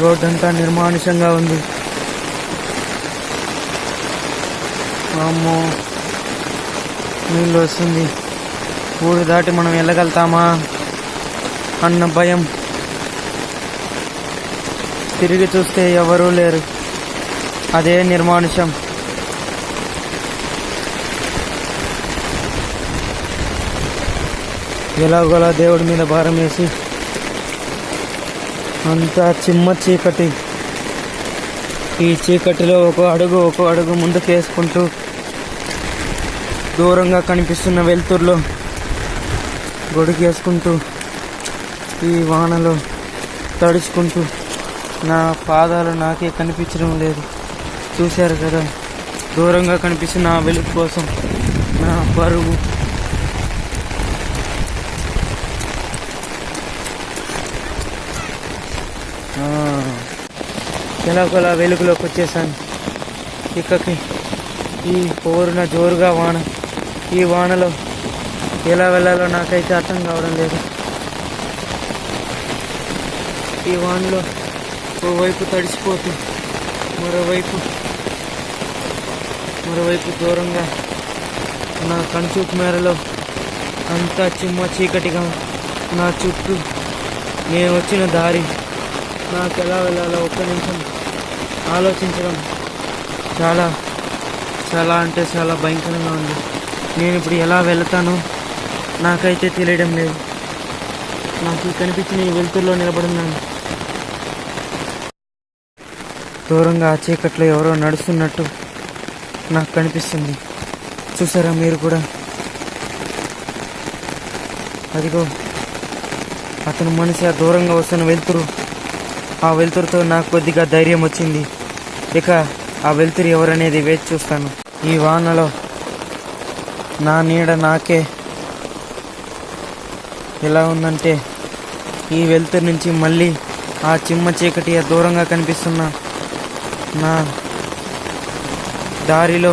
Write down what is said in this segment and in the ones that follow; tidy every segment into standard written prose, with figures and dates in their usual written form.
Road అంతా నిర్మానుషంగా ఉంది. అమ్మో, నీళ్ళు వస్తుంది. ఊరు దాటి మనం వెళ్ళగలుగుతామా అన్న భయం. తిరిగి చూస్తే ఎవరూ లేరు. అదే నిర్మానుషం. ఎలాగోలా దేవుడి మీద భారం వేసి అంతా చిమ్మ చీకటి. ఈ చీకటిలో ఒక అడుగు ముందుకు వేసుకుంటూ దూరంగా కనిపిస్తున్న వెలుతురులో గొడుగేసుకుంటూ ఈ వానలో తడుచుకుంటూ నా పాదాలు నాకే కనిపించడం లేదు. చూశారు కదా, దూరంగా కనిపిస్తున్న ఆ వెలుగు కోసం నా పరుగు. ఎలాగోలా వెలుగులోకి వచ్చేసాను. ఇక్కడికి ఈ పోరున జోరుగా వాన. ఈ వానలో ఎలా వెళ్ళాలో నాకైతే అర్థం కావడం లేదు. ఈ వానలో ఓవైపు తడిసిపోతూ మరోవైపు దూరంగా నా కనుచూపు మేరలో అంతా చిమ్మ చీకటిగా నా చుట్టూ నేను వచ్చిన దారి, నాకు ఎలా వెళ్ళాలో ఒక్క నిమిషం ఆలోచించడం చాలా అంటే చాలా భయంకరంగా ఉంది. నేను ఇప్పుడు ఎలా వెళ్తానో నాకైతే తెలియడం లేదు. నాకు కనిపించిన ఈ వెలుతురులో నిలబడున్నాను. దూరంగా ఆ చీకట్లో ఎవరో నడుస్తున్నట్టు నాకు కనిపిస్తుంది. చూసారా మీరు కూడా? అదిగో అతను మనిషి. ఆ దూరంగా వస్తున్న వెలుతురు, ఆ వెలుతురుతో నాకు కొద్దిగా ధైర్యం వచ్చింది. ఇక ఆ వెలుతురు ఎవరనేది వేచి చూస్తాను. ఈ వానలో నా నీడ నాకే ఎలా ఉందంటే, ఈ వెలుతురు నుంచి మళ్ళీ ఆ చిమ్మ చీకటి దూరంగా కనిపిస్తున్న నా దారిలో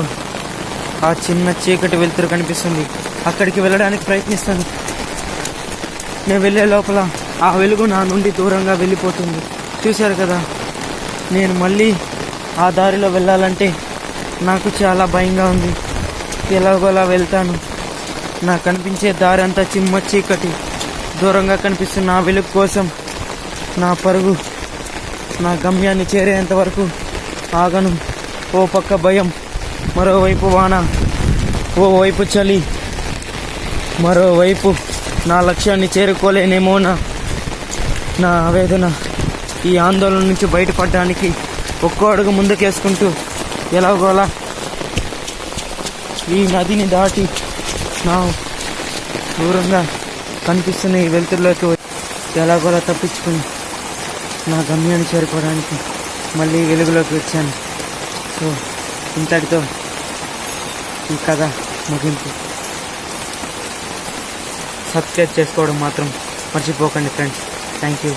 ఆ చిన్న చీకటి వెలుతురు కనిపిస్తుంది. అక్కడికి వెళ్ళడానికి ప్రయత్నిస్తాను. నేను వెళ్ళే లోపల ఆ వెలుగు నా నుండి దూరంగా వెళ్ళిపోతుంది. చూశారు కదా, నేను మళ్ళీ ఆ దారిలో వెళ్ళాలంటే నాకు చాలా భయంగా ఉంది. ఎలాగోలా వెళ్తాను. నాకు కనిపించే దారి అంతా చిమ్మ చీకటి. దూరంగా కనిపిస్తున్న ఆ వెలుగు కోసం నా పరుగు నా గమ్యాన్ని చేరేంత వరకు ఆగను. ఓ పక్క భయం, మరోవైపు వాన, ఓవైపు చలి, మరోవైపు నా లక్ష్యాన్ని చేరుకోలేనేమో నా ఆవేదన. ఈ ఆందోళన నుంచి బయటపడడానికి ఒక్కో అడుగు ముందుకేసుకుంటూ ఎలాగోలా ఈ నదిని దాటి నా దూరంగా కనిపిస్తున్న ఈ వెలుతురులోకి ఎలాగోలా తప్పించుకుని నా గమ్యాన్ని చేరుకోవడానికి మళ్ళీ వెలుగులోకి వచ్చాను. సో ఇంతటితో ఈ కథ ముగింపు. సబ్స్క్రైబ్ చేసుకోవడం మాత్రం మర్చిపోకండి ఫ్రెండ్స్. Thank you.